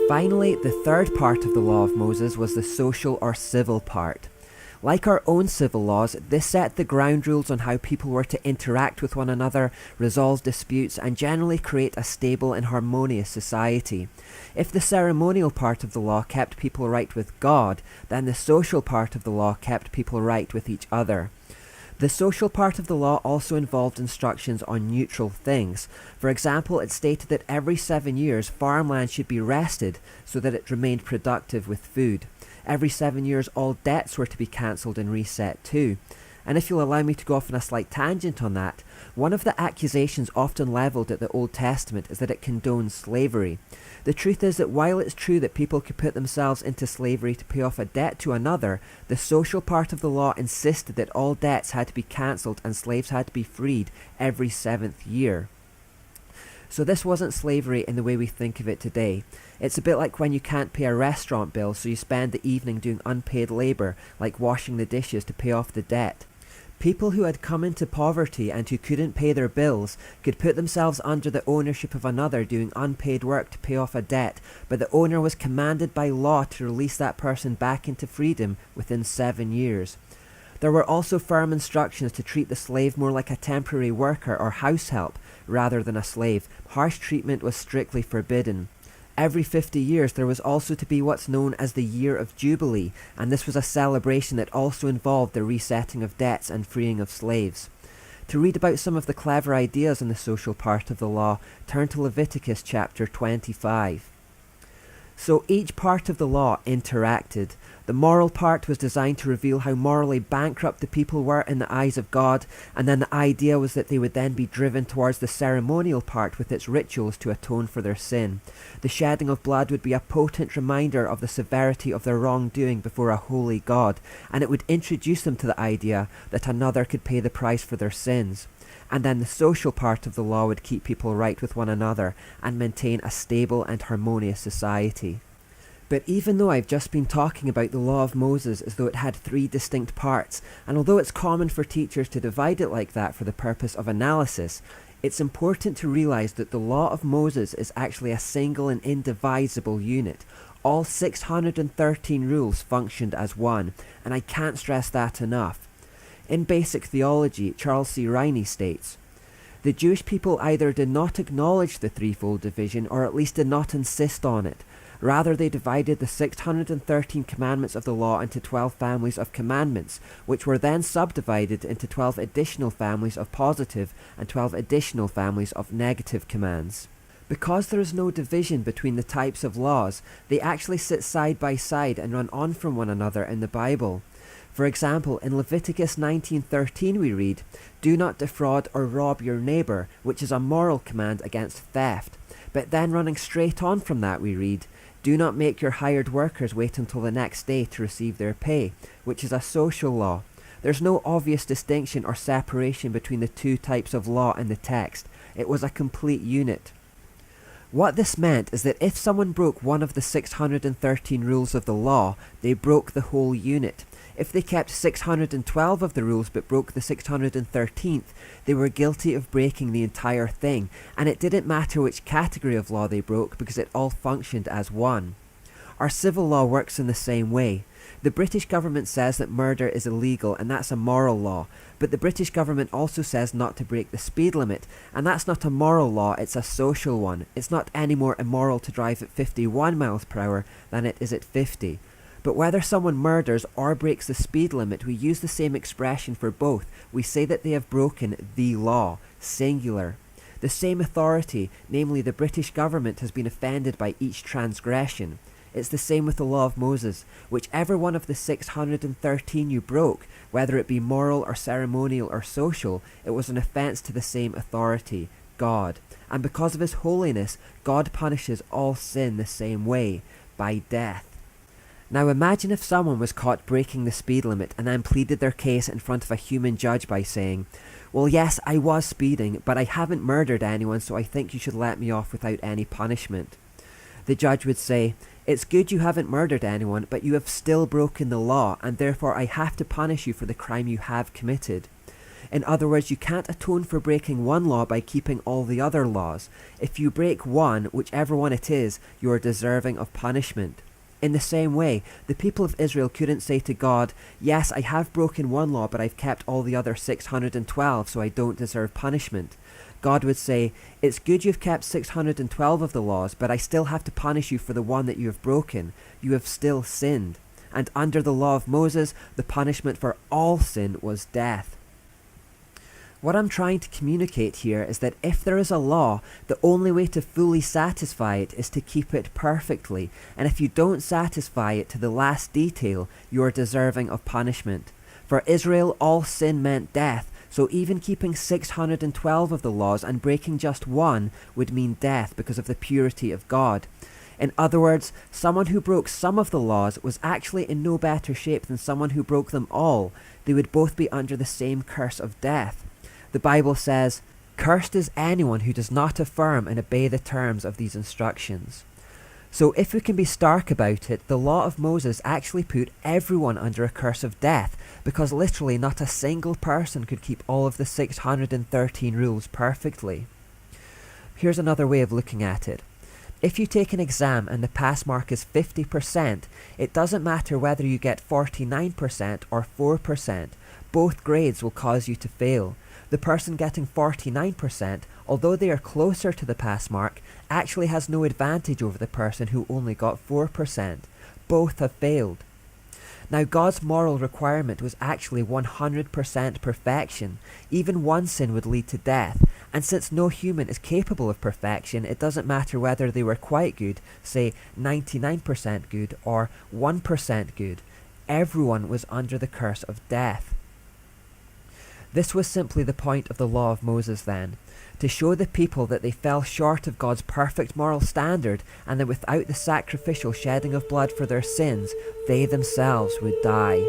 Finally, the third part of the law of Moses was the social or civil part. Like our own civil laws, this set the ground rules on how people were to interact with one another, resolve disputes, and generally create a stable and harmonious society. If the ceremonial part of the law kept people right with God, then the social part of the law kept people right with each other. The social part of the law also involved instructions on neutral things. For example, it stated that every 7 years farmland should be rested so that it remained productive with food. Every 7 years all debts were to be cancelled and reset too. And if you'll allow me to go off on a slight tangent on that, one of the accusations often levelled at the Old Testament is that it condones slavery. The truth is that while it's true that people could put themselves into slavery to pay off a debt to another, the social part of the law insisted that all debts had to be cancelled and slaves had to be freed every 7th year. So this wasn't slavery in the way we think of it today. It's a bit like when you can't pay a restaurant bill, so you spend the evening doing unpaid labour, like washing the dishes to pay off the debt. People who had come into poverty and who couldn't pay their bills could put themselves under the ownership of another doing unpaid work to pay off a debt, but the owner was commanded by law to release that person back into freedom within 7 years. There were also firm instructions to treat the slave more like a temporary worker or house help rather than a slave. Harsh treatment was strictly forbidden. Every 50 years there was also to be what's known as the Year of Jubilee, and this was a celebration that also involved the resetting of debts and freeing of slaves. To read about some of the clever ideas in the social part of the law, turn to Leviticus chapter 25. So each part of the law interacted. The moral part was designed to reveal how morally bankrupt the people were in the eyes of God, and then the idea was that they would then be driven towards the ceremonial part with its rituals to atone for their sin. The shedding of blood would be a potent reminder of the severity of their wrongdoing before a holy God, and it would introduce them to the idea that another could pay the price for their sins. And then the social part of the law would keep people right with one another and maintain a stable and harmonious society. But even though I've just been talking about the law of Moses as though it had 3 distinct parts, and although it's common for teachers to divide it like that for the purpose of analysis, it's important to realise that the law of Moses is actually a single and indivisible unit. All 613 rules functioned as one, and I can't stress that enough. In Basic Theology, Charles C. Riney states, "The Jewish people either did not acknowledge the threefold division or at least did not insist on it. Rather, they divided the 613 commandments of the law into 12 families of commandments, which were then subdivided into 12 additional families of positive and 12 additional families of negative commands. Because there is no division between the types of laws, they actually sit side by side and run on from one another in the Bible. For example, in Leviticus 19:13 we read, 'Do not defraud or rob your neighbour,' which is a moral command against theft. But then running straight on from that we read, 'Do not make your hired workers wait until the next day to receive their pay,' which is a social law. There's no obvious distinction or separation between the 2 types of law in the text. It was a complete unit. What this meant is that if someone broke one of the 613 rules of the law, they broke the whole unit. If they kept 612 of the rules but broke the 613th, they were guilty of breaking the entire thing, and it didn't matter which category of law they broke because it all functioned as one. Our civil law works in the same way. The British government says that murder is illegal, and that's a moral law, but the British government also says not to break the speed limit, and that's not a moral law, it's a social one. It's not any more immoral to drive at 51 miles per hour than it is at 50. But whether someone murders or breaks the speed limit, we use the same expression for both. We say that they have broken the law, singular. The same authority, namely the British government, has been offended by each transgression. It's the same with the law of Moses. Whichever one of the 613 you broke, whether it be moral or ceremonial or social, it was an offence to the same authority, God. And because of his holiness, God punishes all sin the same way, by death. Now imagine if someone was caught breaking the speed limit and then pleaded their case in front of a human judge by saying, "Well, yes, I was speeding, but I haven't murdered anyone, so I think you should let me off without any punishment." The judge would say, "It's good you haven't murdered anyone, but you have still broken the law, and therefore I have to punish you for the crime you have committed." In other words, you can't atone for breaking one law by keeping all the other laws. If you break one, whichever one it is, you are deserving of punishment. In the same way, the people of Israel couldn't say to God, yes, I have broken one law, but I've kept all the other 612, so I don't deserve punishment. God would say, it's good you've kept 612 of the laws, but I still have to punish you for the one that you have broken. You have still sinned. And under the law of Moses, the punishment for all sin was death. What I'm trying to communicate here is that if there is a law, the only way to fully satisfy it is to keep it perfectly, and if you don't satisfy it to the last detail, you are deserving of punishment. For Israel, all sin meant death, so even keeping 612 of the laws and breaking just one would mean death because of the purity of God. In other words, someone who broke some of the laws was actually in no better shape than someone who broke them all. They would both be under the same curse of death. The Bible says, "Cursed is anyone who does not affirm and obey the terms of these instructions." So if we can be stark about it, the law of Moses actually put everyone under a curse of death, because literally not a single person could keep all of the 613 rules perfectly. Here's another way of looking at it. If you take an exam and the pass mark is 50%, it doesn't matter whether you get 49% or 4%. Both grades will cause you to fail. The person getting 49%, although they are closer to the pass mark, actually has no advantage over the person who only got 4%. Both have failed. Now, God's moral requirement was actually 100% perfection. Even one sin would lead to death, and since no human is capable of perfection, it doesn't matter whether they were quite good, say 99% good or 1% good. Everyone was under the curse of death. This was simply the point of the law of Moses then, to show the people that they fell short of God's perfect moral standard, and that without the sacrificial shedding of blood for their sins, they themselves would die.